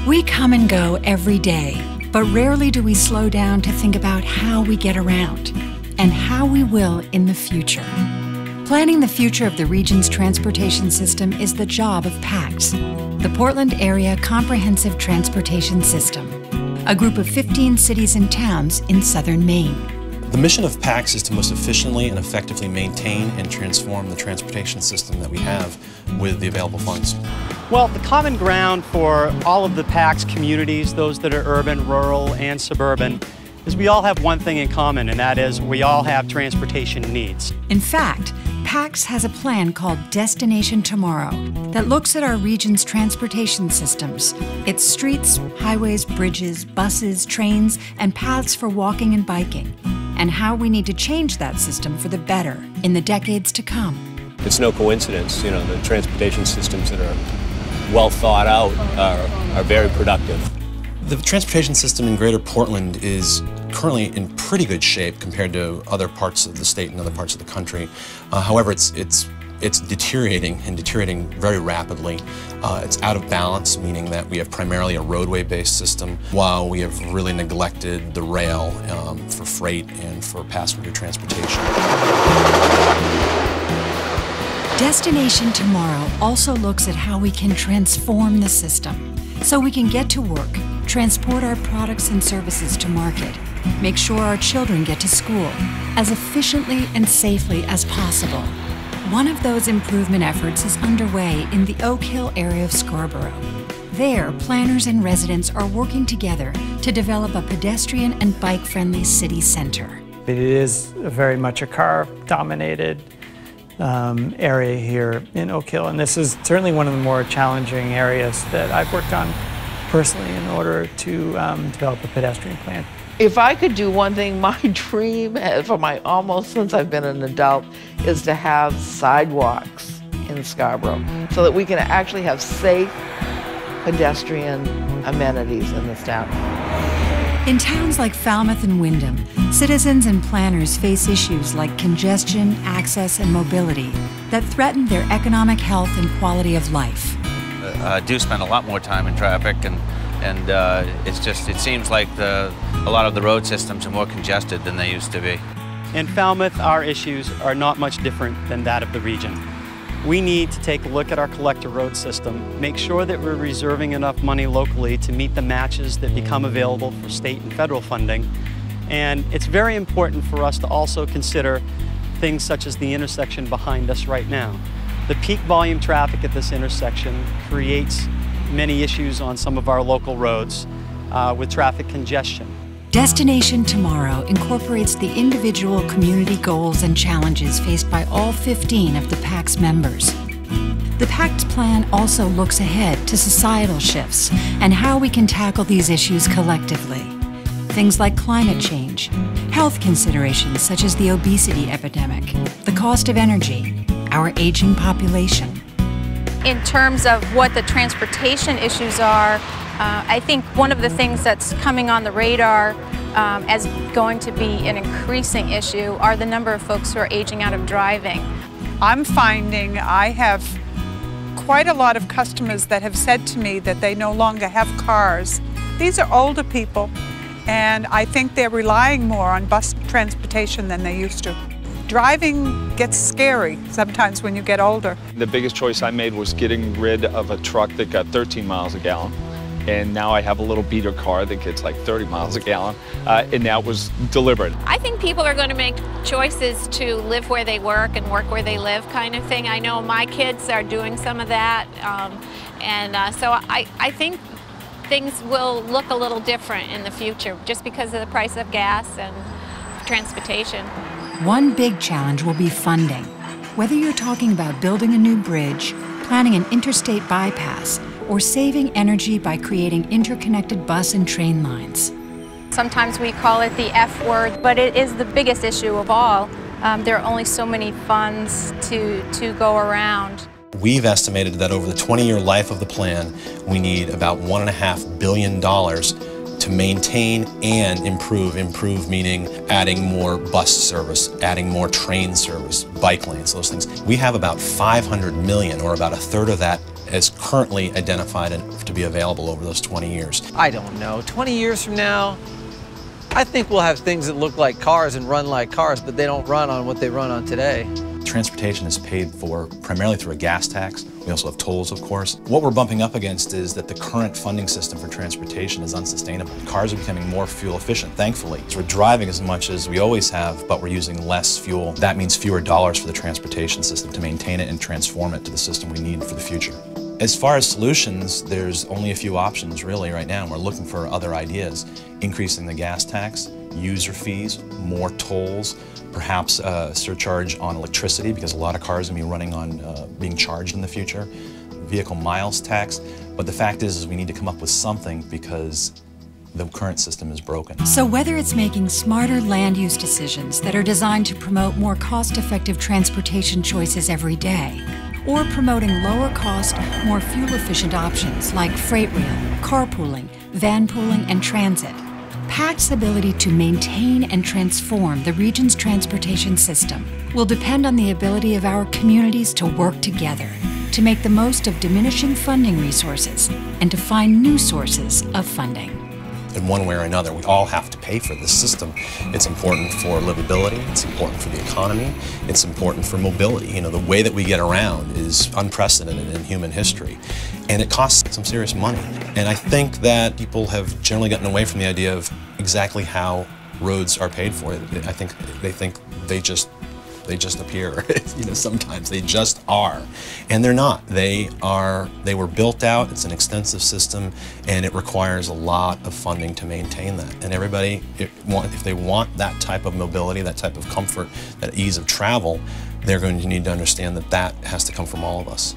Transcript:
We come and go every day, but rarely do we slow down to think about how we get around and how we will in the future. Planning the future of the region's transportation system is the job of PACTS, the Portland Area Comprehensive Transportation System, a group of 15 cities and towns in southern Maine. The mission of PACTS is to most efficiently and effectively maintain and transform the transportation system that we have with the available funds. Well, the common ground for all of the PACTS communities, those that are urban, rural, and suburban, is we all have one thing in common, and that is we all have transportation needs. In fact, PACTS has a plan called Destination Tomorrow that looks at our region's transportation systems, its streets, highways, bridges, buses, trains, and paths for walking and biking, and how we need to change that system for the better in the decades to come. It's no coincidence, the transportation systems that are well thought out are very productive. The transportation system in Greater Portland is currently in pretty good shape compared to other parts of the state and other parts of the country. However, it's deteriorating and deteriorating very rapidly. It's out of balance, meaning that we have primarily a roadway-based system, while we have really neglected the rail for freight and for passenger transportation. Destination Tomorrow also looks at how we can transform the system so we can get to work, transport our products and services to market, make sure our children get to school as efficiently and safely as possible. One of those improvement efforts is underway in the Oak Hill area of Scarborough. There, planners and residents are working together to develop a pedestrian and bike-friendly city center. It is very much a car-dominated area here in Oak Hill, and this is certainly one of the more challenging areas that I've worked on personally in order to develop a pedestrian plan. If I could do one thing, my dream almost since I've been an adult is to have sidewalks in Scarborough so that we can actually have safe pedestrian amenities in this town. In towns like Falmouth and Windham, citizens and planners face issues like congestion, access, and mobility that threaten their economic health and quality of life. I do spend a lot more time in traffic, and it seems like a lot of the road systems are more congested than they used to be. In Falmouth, our issues are not much different than that of the region. We need to take a look at our collector road system, make sure that we're reserving enough money locally to meet the matches that become available for state and federal funding. And it's very important for us to also consider things such as the intersection behind us right now. The peak volume traffic at this intersection creates many issues on some of our local roads with traffic congestion. Destination Tomorrow incorporates the individual community goals and challenges faced by all 15 of the PACTS members. The PACTS plan also looks ahead to societal shifts and how we can tackle these issues collectively. Things like climate change, health considerations such as the obesity epidemic, the cost of energy, our aging population. In terms of what the transportation issues are, I think one of the things that's coming on the radar as going to be an increasing issue are the number of folks who are aging out of driving. I'm finding I have quite a lot of customers that have said to me that they no longer have cars. These are older people, and I think they're relying more on bus transportation than they used to. Driving gets scary sometimes when you get older. The biggest choice I made was getting rid of a truck that got 13 miles a gallon. And now I have a little beater car that gets like 30 miles a gallon, and that was deliberate. I think people are going to make choices to live where they work and work where they live kind of thing. I know my kids are doing some of that, so I think things will look a little different in the future just because of the price of gas and transportation. One big challenge will be funding. Whether you're talking about building a new bridge, planning an interstate bypass, or saving energy by creating interconnected bus and train lines. Sometimes we call it the F word, but it is the biggest issue of all. There are only so many funds to go around. We've estimated that over the 20-year life of the plan, we need about $1.5 billion to maintain and improve. Improve meaning adding more bus service, adding more train service, bike lanes, those things. We have about $500 million, or about a third of that as currently identified and to be available over those 20 years. I don't know. 20 years from now, I think we'll have things that look like cars and run like cars, but they don't run on what they run on today. Transportation is paid for primarily through a gas tax. We also have tolls, of course. What we're bumping up against is that the current funding system for transportation is unsustainable. Cars are becoming more fuel efficient, thankfully. So we're driving as much as we always have, but we're using less fuel. That means fewer dollars for the transportation system to maintain it and transform it to the system we need for the future. As far as solutions, there's only a few options really right now, and we're looking for other ideas. Increasing the gas tax, user fees, more tolls, perhaps a surcharge on electricity because a lot of cars are going to be running on being charged in the future, vehicle miles tax. But the fact is we need to come up with something because the current system is broken. So whether it's making smarter land use decisions that are designed to promote more cost-effective transportation choices every day, or promoting lower-cost, more fuel-efficient options like freight rail, carpooling, van pooling, and transit, PACTS' ability to maintain and transform the region's transportation system will depend on the ability of our communities to work together to make the most of diminishing funding resources and to find new sources of funding. In one way or another, we all have to pay for this system. It's important for livability, it's important for the economy, it's important for mobility. You know, the way that we get around is unprecedented in human history, and it costs some serious money. And I think that people have generally gotten away from the idea of exactly how roads are paid for. I think they just appear. You know, sometimes they just are, and they're not. They were built out. It's an extensive system, and it requires a lot of funding to maintain that. And everybody, if they want that type of mobility, that type of comfort, that ease of travel, they're going to need to understand that that has to come from all of us.